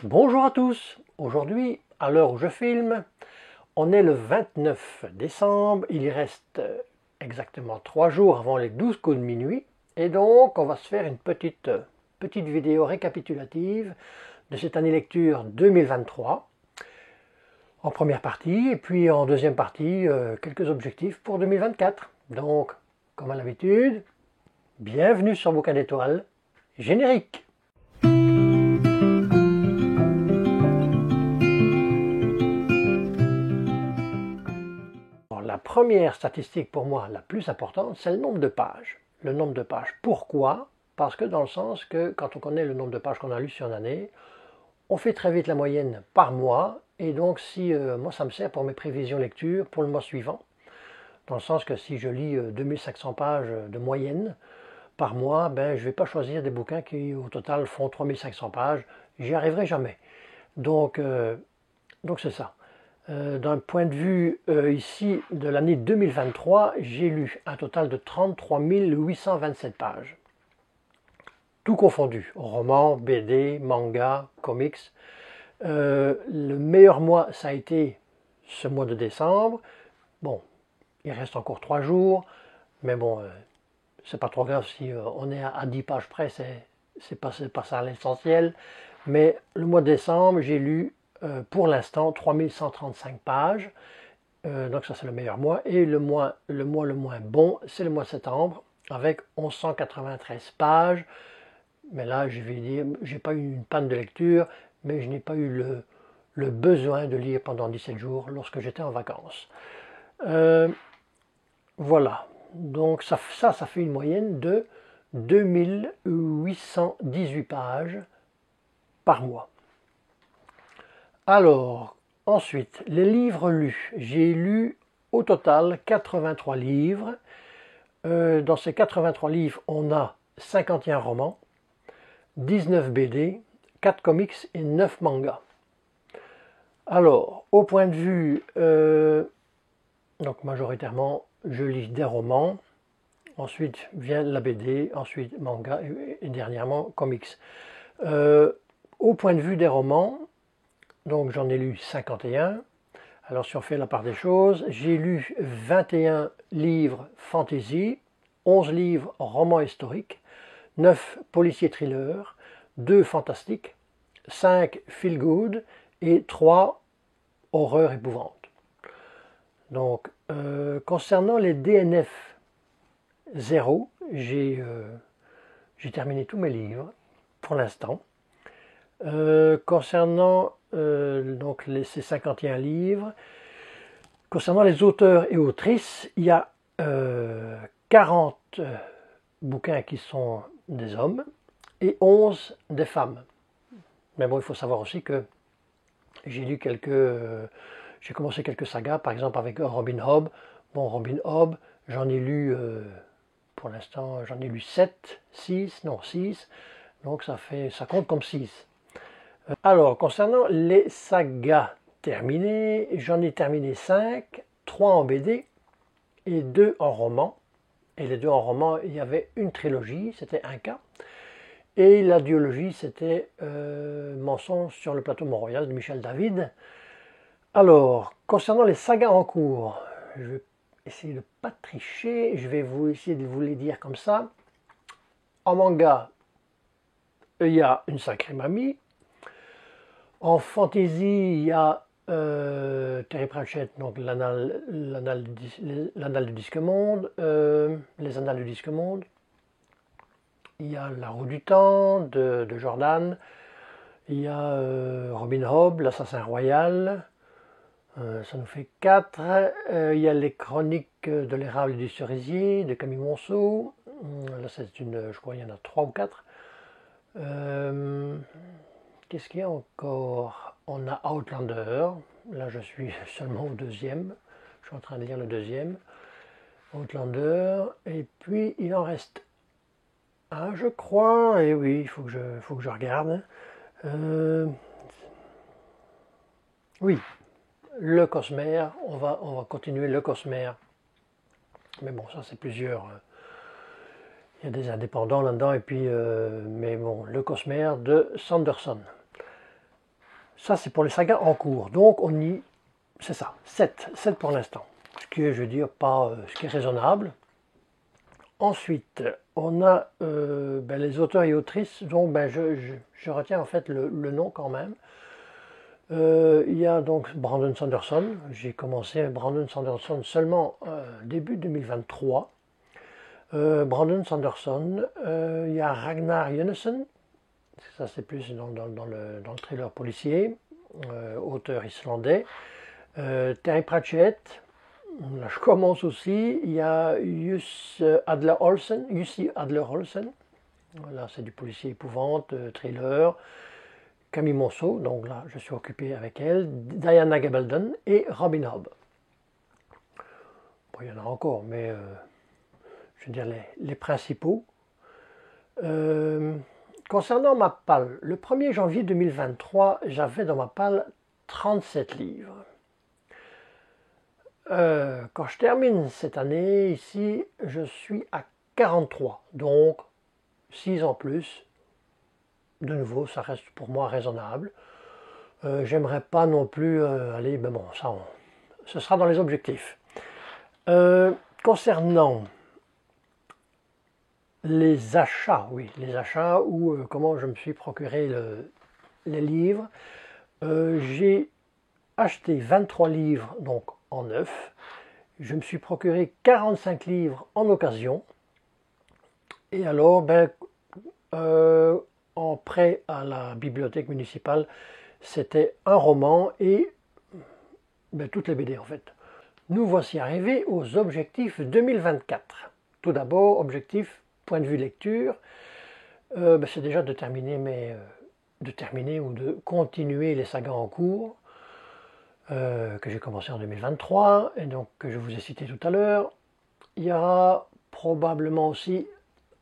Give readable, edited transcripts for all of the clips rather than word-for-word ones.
Bonjour à tous. Aujourd'hui, à l'heure où je filme, on est le 29 décembre. Il y reste exactement 3 jours avant les 12 coups de minuit. Et donc, on va se faire une petite vidéo récapitulative de cette année lecture 2023 en première partie. Et puis en deuxième partie, quelques objectifs pour 2024. Donc, comme à l'habitude, bienvenue sur Bouquin d'étoiles. Générique. La première statistique pour moi, la plus importante, c'est le nombre de pages. Le nombre de pages. Pourquoi? Parce que dans le sens que quand on connaît le nombre de pages qu'on a lues sur une année, on fait très vite la moyenne par mois. Et donc, si moi, ça me sert pour mes prévisions lecture pour le mois suivant. Dans le sens que si je lis 2500 pages de moyenne par mois, ben, je ne vais pas choisir des bouquins qui, au total, font 3500 pages. J'y arriverai jamais. Donc c'est ça. D'un point de vue ici de l'année 2023, j'ai lu un total de 33 827 pages. Tout confondu, romans, BD, manga, comics. Le meilleur mois, ça a été ce mois de décembre. Bon, il reste encore 3 jours, mais bon, c'est pas trop grave si on est à 10 pages près, c'est pas ça l'essentiel. Mais le mois de décembre, j'ai lu pour l'instant 3135 pages. Donc ça c'est le meilleur mois. Et le mois le moins bon, c'est le mois de septembre, avec 1193 pages. Mais là, je vais dire, j'ai pas eu une panne de lecture, mais je n'ai pas eu le besoin de lire pendant 17 jours lorsque j'étais en vacances. Voilà. Donc ça fait une moyenne de 2818 pages par mois. Alors, ensuite, les livres lus. J'ai lu au total 83 livres. Dans ces 83 livres, on a 51 romans, 19 BD, 4 comics et 9 mangas. Alors, au point de vue, donc majoritairement, je lis des romans, ensuite vient la BD, ensuite manga et dernièrement comics. Au point de vue des romans, donc j'en ai lu 51. Alors si on fait la part des choses, j'ai lu 21 livres fantasy, 11 livres romans historiques, 9 policiers thrillers, 2 fantastiques, 5 feel good et 3 horreur épouvante. Donc concernant les DNF 0, j'ai terminé tous mes livres pour l'instant. Concernant donc ces 51 livres, concernant les auteurs et autrices, il y a 40 bouquins qui sont des hommes et 11 des femmes. Mais bon, il faut savoir aussi que j'ai lu j'ai commencé quelques sagas, par exemple avec Robin Hobb. Bon, Robin Hobb, j'en ai lu, pour l'instant, j'en ai lu 7, 6, non 6, donc ça compte comme 6. Alors, concernant les sagas terminées, j'en ai terminé 5, 3 en BD et 2 en roman. Et les 2 en roman, il y avait une trilogie, c'était un cas. Et la duologie, c'était Mensonge sur le plateau Mont-Royal de Michel David. Alors, concernant les sagas en cours, je vais essayer de ne pas tricher, je vais essayer de vous les dire comme ça. En manga, il y a Une sacrée mamie. En fantasy, il y a Terry Pratchett, donc l'Annale du Disque Monde, les Annales du Disque Monde. Il y a La Roue du Temps de Jordan. Il y a Robin Hobb, l'Assassin Royal. Ça nous fait 4. Il y a Les Chroniques de l'érable et du cerisier de Camille Monceau. Là, je crois qu'il y en a 3 ou 4. Qu'est-ce qu'il y a encore? On a Outlander. Là, je suis seulement au deuxième. Je suis en train de lire le deuxième. Outlander. Et puis, il en reste un, je crois. Et oui, il faut que je regarde. Oui, Le Cosmère. On va continuer Le Cosmère. Mais bon, ça, c'est plusieurs. Il y a des indépendants là-dedans. Et puis, mais bon, Le Cosmère de Sanderson. Ça, c'est pour les sagas en cours. Donc, c'est ça, 7 pour l'instant. Ce qui est, je veux dire, pas ce qui est raisonnable. Ensuite, on a les auteurs et autrices dont je retiens en fait le nom quand même. Il y a donc Brandon Sanderson. J'ai commencé Brandon Sanderson seulement début 2023. Brandon Sanderson, il y a Ragnar Jonasson, ça c'est plus dans le thriller policier, auteur islandais. Terry Pratchett, là je commence aussi. Il y a Jussi Adler-Olsen, là c'est du policier épouvante, thriller. Camille Monceau, donc là je suis occupé avec elle, Diana Gabaldon et Robin Hobb. Bon, il y en a encore, mais je veux dire les principaux. Concernant ma palle, le 1er janvier 2023, j'avais dans ma palle 37 livres. Quand je termine cette année, ici, je suis à 43, donc 6 en plus. De nouveau, ça reste pour moi raisonnable. J'aimerais pas non plus aller, mais bon, ça, ce sera dans les objectifs. Concernant les achats, oui, les achats ou comment je me suis procuré les livres, j'ai acheté 23 livres donc en neuf. Je me suis procuré 45 livres en occasion. Et alors, en prêt à la bibliothèque municipale, c'était un roman et toutes les BD en fait. Nous voici arrivés aux objectifs 2024. Tout d'abord, objectif, point de vue lecture, c'est déjà de terminer ou de continuer les sagas en cours que j'ai commencé en 2023 et donc que je vous ai cité tout à l'heure. Il y aura probablement aussi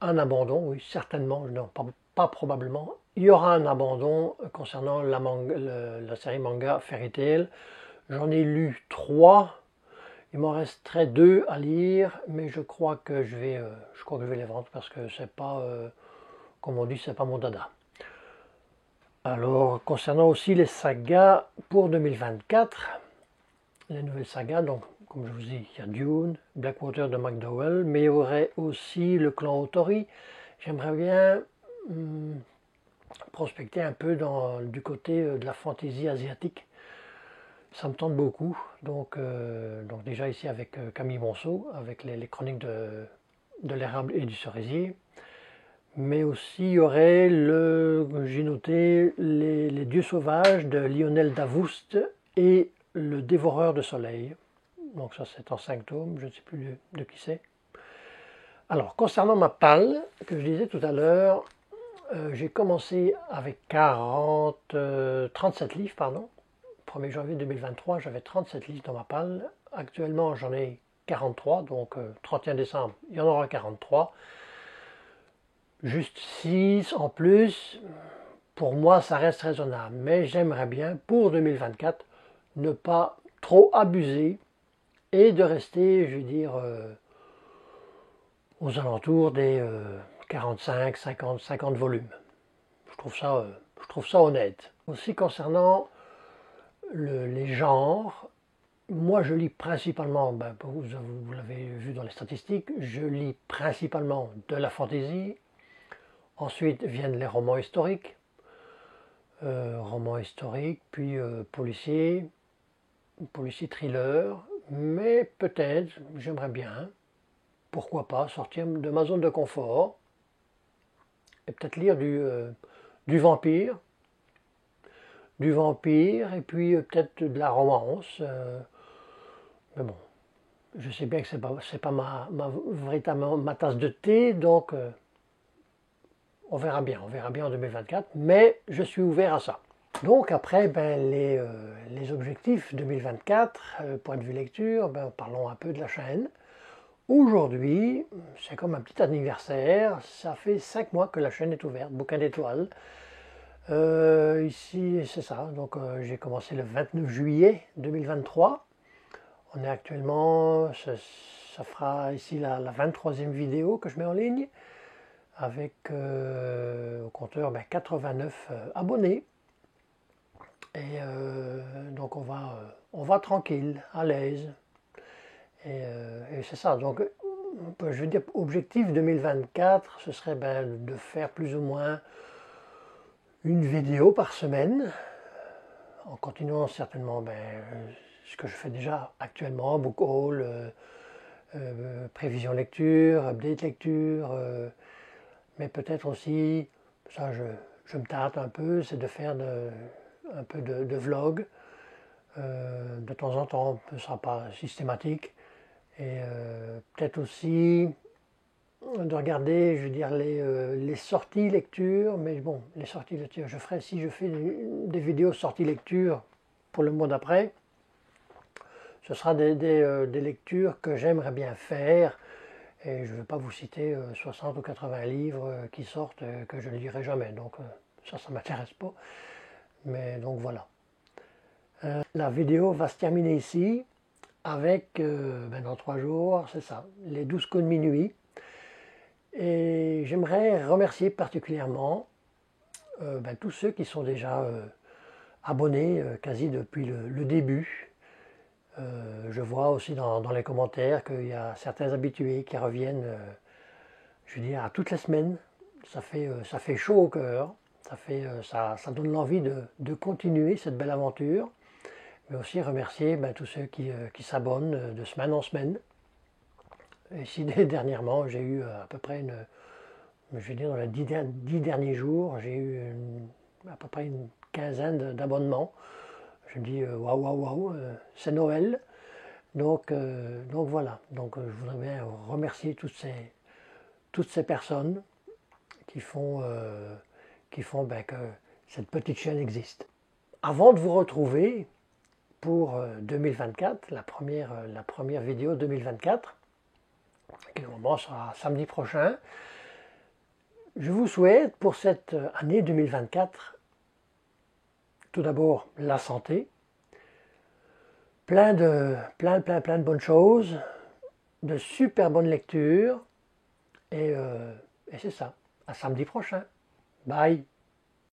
un abandon, oui certainement, non pas probablement, il y aura un abandon concernant la série manga Fairy Tail. J'en ai lu 3, il m'en resterait 2 à lire, mais je crois que je vais les vendre parce que c'est pas, comme on dit, c'est pas mon dada. Alors, concernant aussi les sagas pour 2024, les nouvelles sagas, donc comme je vous dis, il y a Dune, Blackwater de McDowell, mais il y aurait aussi le clan Authority. J'aimerais bien prospecter un peu du côté de la fantaisie asiatique. Ça me tente beaucoup. Donc déjà ici avec Camille Monceau, avec les chroniques de l'érable et du cerisier. Mais aussi il y aurait j'ai noté les dieux sauvages de Lionel Davoust et le dévoreur de soleil. Donc ça c'est en 5 tomes, je ne sais plus de qui c'est. Alors concernant ma palle, que je disais tout à l'heure, j'ai commencé avec 37 livres, pardon. 1er janvier 2023, j'avais 37 livres dans ma palle. Actuellement j'en ai 43, donc 31 décembre, il y en aura 43. Juste 6 en plus, pour moi ça reste raisonnable, mais j'aimerais bien pour 2024 ne pas trop abuser et de rester, je veux dire, aux alentours des 45, 50 volumes. Je trouve ça honnête. Aussi concernant les genres, moi je lis principalement, vous l'avez vu dans les statistiques, je lis principalement de la fantaisie. Ensuite viennent les romans historiques, puis policiers thriller, mais peut-être, j'aimerais bien, pourquoi pas, sortir de ma zone de confort et peut-être lire du vampire, et puis peut-être de la romance. Mais bon, je sais bien que c'est pas véritablement ma tasse de thé, donc on verra bien en 2024, mais je suis ouvert à ça. Donc après, les objectifs 2024, point de vue lecture, parlons un peu de la chaîne. Aujourd'hui, c'est comme un petit anniversaire, ça fait 5 mois que la chaîne est ouverte, Bouquin d'étoiles. Ici, c'est ça, donc j'ai commencé le 29 juillet 2023. On est actuellement, ça fera ici la 23e vidéo que je mets en ligne, avec au compteur 89 abonnés. Et Et donc on va tranquille, à l'aise. Et c'est ça. Donc je veux dire, objectif 2024, ce serait de faire plus ou moins une vidéo par semaine, en continuant certainement ce que je fais déjà actuellement, book haul, prévision lecture, update lecture, mais peut-être aussi, ça je me tâte un peu, c'est de faire un peu de vlog, de temps en temps, ce ne sera pas systématique, et peut-être aussi de regarder, je veux dire, les sorties lecture, mais bon, les sorties lecture, si je fais des vidéos sorties lecture pour le mois d'après, ce sera des lectures que j'aimerais bien faire, et je ne vais pas vous citer 60 ou 80 livres qui sortent que je ne lirai jamais, donc ça ne m'intéresse pas, mais donc voilà. La vidéo va se terminer ici, avec, dans 3 jours, c'est ça, les 12 coups de minuit. Et j'aimerais remercier particulièrement tous ceux qui sont déjà abonnés quasi depuis le début. Je vois aussi dans les commentaires qu'il y a certains habitués qui reviennent, je veux dire, à toutes les semaines. Ça fait chaud au cœur, ça donne l'envie de continuer cette belle aventure. Mais aussi remercier tous ceux qui s'abonnent de semaine en semaine. Et ici, dernièrement, j'ai eu à peu près je veux dire, dans les 10 derniers jours, j'ai eu à peu près une quinzaine d'abonnements. Je me dis, waouh, c'est Noël. Donc voilà. Donc je voudrais bien remercier toutes ces personnes qui font que cette petite chaîne existe. Avant de vous retrouver pour 2024, la première vidéo 2024, qui normalement sera samedi prochain, je vous souhaite pour cette année 2024, tout d'abord la santé, plein de bonnes choses, de super bonnes lectures, et c'est ça. À samedi prochain. Bye.